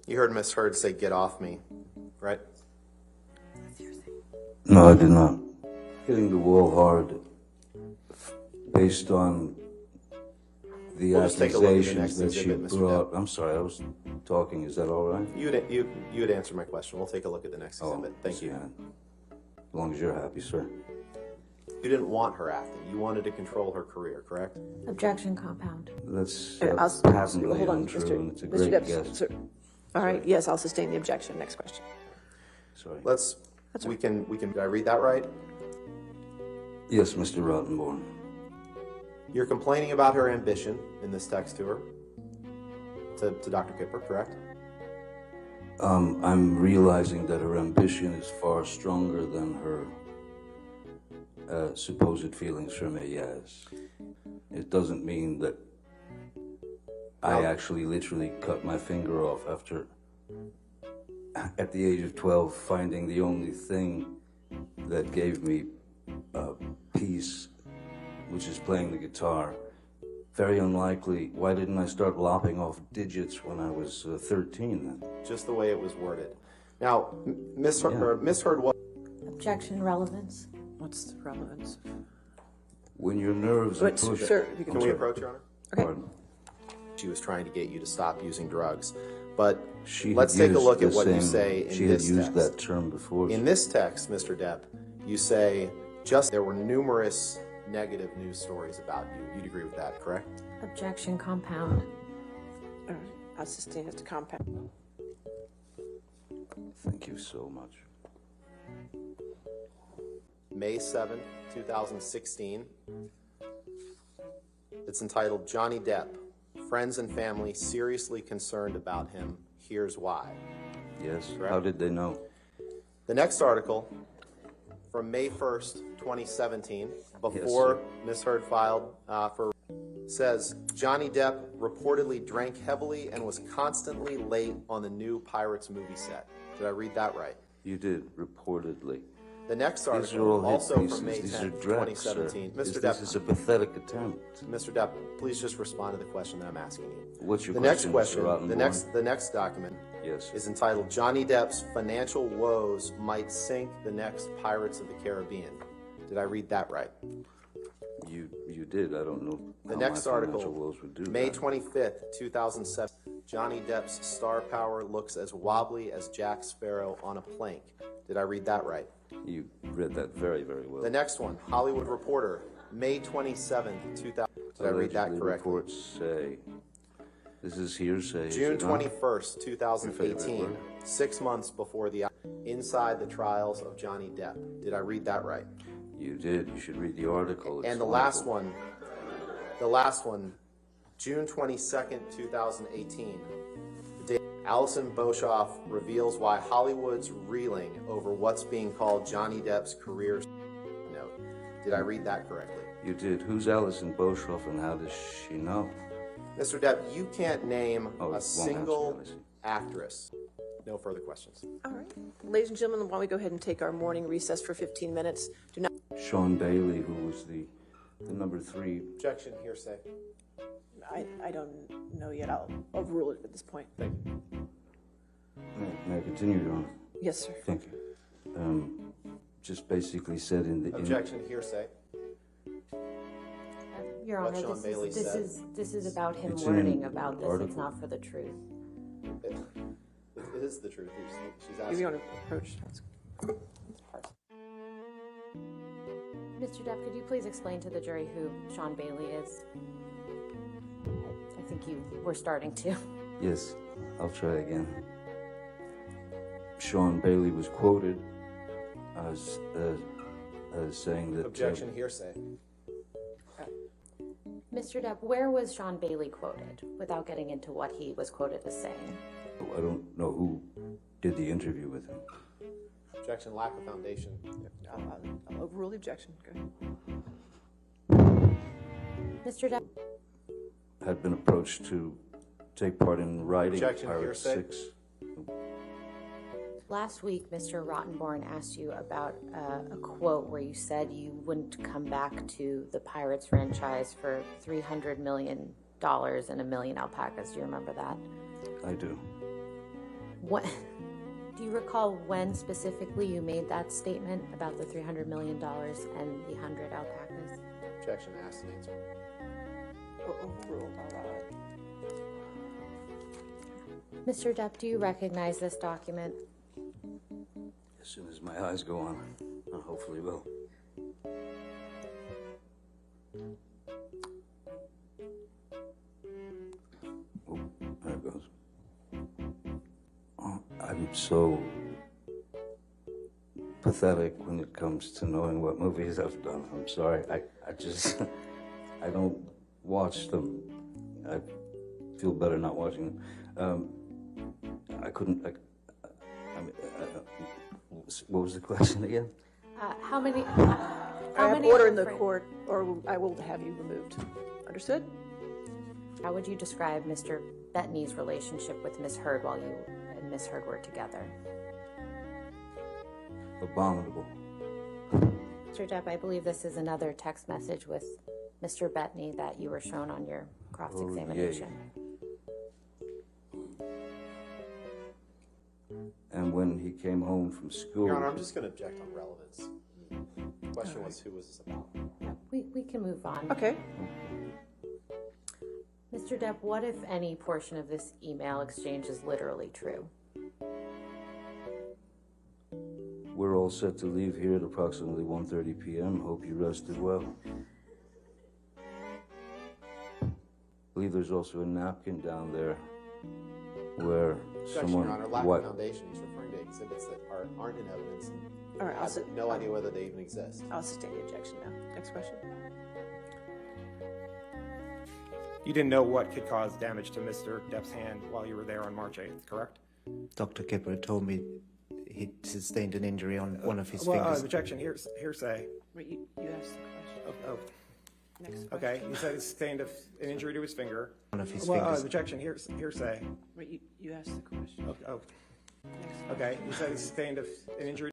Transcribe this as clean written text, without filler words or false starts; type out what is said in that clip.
You heard Miss Heard say, "Get off me," right? No, I did not. Hitting the wall hard based on the We'll just take a look at the accusations next that she exhibit, Mr. brought. Depp. I'm sorry, I was talking. Is that all right? You would answer my question. We'll take a look at the next exhibit. Thank you. As long as you're happy, sir. You didn't want her acting. You wanted to control her career, correct? Objection, compound. That's Patently hold on, untrue, and it's a great Depp, guess. sir. All right, yes, I'll sustain the objection. Next question. Sorry. We can, did I read that right? Yes, Mr. Rottenborn. You're complaining about her ambition in this text to her, to Dr. Kipper, correct? I'm realizing that her ambition is far stronger than her supposed feelings for me, yes. It doesn't mean that I actually literally cut my finger off after, at the age of 12, finding the only thing that gave me peace, which is playing the guitar. Very unlikely. Why didn't I start lopping off digits when I was 13 then? Just the way it was worded. Now, Miss Heard what? Objection, relevance. What's the relevance? When your nerves are pushed... Sir, if you Can we approach, Your Honor? Okay. Pardon. She was trying to get you to stop using drugs. But She had let's take a used look at the what you same- say in She had this used text. that term before. In this text, Mr. Depp, you say there were numerous negative news stories about you. You'd agree with that, correct? Objection, compound. All right, I'll sustain it to compound. Thank you so much. May 7th, 2016. It's entitled, "Johnny Depp, Friends and Family Seriously Concerned About Him. Here's Why." Yes. Correct. How did they know? The next article, from May 1st, 2017, before Miss Heard filed says, "Johnny Depp reportedly drank heavily and was constantly late on the new Pirates movie set." Did I read that right? You did, reportedly. The next These are article, all hit also pieces. from May These 10th, are drags, 2017. sir. Mr. This is a pathetic attempt. Mr. Depp, please just respond to the question that I'm asking you. What's your The next question, Mr. question, Rottenborn? the next document Yes. is entitled, "Johnny Depp's Financial Woes Might Sink the Next Pirates of the Caribbean." Did I read that right? You did. I don't know The how next my article, financial woes would do May that. 25th, 2007. "Johnny Depp's star power looks as wobbly as Jack Sparrow on a plank." Did I read that right? You read that very, very well. The next one, Hollywood Reporter, May 27th, 2000. Did I read that Allegedly correctly? reports say, this is hearsay. is June it not? 21st, 2018, Your favorite 6 months before the Inside the Trials of Johnny Depp. Did I read that right? You did. You should read the article. It's And the last one, June 22nd, 2018. The day Alison Boshoff reveals why Hollywood's reeling over what's being called Johnny Depp's career note. Did I read that correctly? You did. Who's Alison Boshoff and how does she know? Mr. Depp, you can't name Oh, it a won't single answer, I see. actress. No further questions. All right. Ladies and gentlemen, why don't we go ahead and take our morning recess for 15 minutes? Do not. Sean Bailey, who was the number 3. Objection, hearsay. I don't know yet. I'll overrule it at this point. Thank you. May I continue, Your Honor? Yes, sir. Thank you. Just basically said in the... Objection, hearsay. Your What Honor, Sean Bailey said. this is about him It's in learning an about this. article. It's not for the truth. It is the truth. She's If asking. you want to approach. Mr. Depp, could you please explain to the jury who Sean Bailey is? I think you were starting to. Yes, I'll try again. Sean Bailey was quoted as saying that... Objection, hearsay. Mr. Depp, where was Sean Bailey quoted, without getting into what he was quoted as saying? I don't know who did the interview with him. Objection, lack of foundation. I'll overrule the objection. Go ahead. Mr. Depp, Had been approached to take part in writing Objection, Pirate hearsay. 6. last week Mr. Rottenborn asked you about a quote where you said you wouldn't come back to the Pirates franchise for $300 million and 1 million alpacas. Do you remember that? I do. What, do you recall when specifically you made that statement about the $300 million and the 100 alpacas? Objection, asked and answered. Overruled, all right. Mr. Depp, do you recognize this document? As soon as my eyes go on, I hopefully will. Oh, there it goes. Oh, I'm so pathetic when it comes to knowing what movies I've done. I'm sorry. I just, I don't watch them. I feel better not watching them. I couldn't, what was the question again? How many? I have order in the court, or I will have you removed. Understood? How would you describe Mr. Bettany's relationship with Miss Heard while you and Miss Heard were together? Abominable. Mr. Depp, I believe this is another text message with Mr. Bettany that you were shown on your cross-examination. And when he came home from school... Your Honor, I'm just going to object on relevance. The question was, who was this about? We can move on. Okay. Mr. Depp, what if any portion of this email exchange is literally true? We're all set to leave here at approximately 1:30 p.m. Hope you rested well. I believe there's also a napkin down there where Objection, someone... Your Honor, lack of foundation. He's referring to exhibits that aren't in evidence. And All right, I have no idea whether they even exist. I'll sustain the objection now. Next question. You didn't know what could cause damage to Mr. Depp's hand while you were there on March 8th, correct? Dr. Kipper told me he sustained an injury on one of his fingers. Objection, hearsay. Wait, you asked the question. Oh, Next question. okay. You said he sustained an injury to his finger. One of his fingers. Objection, hearsay. Wait, you asked the question. Oh, Next question. okay. You said he sustained an injury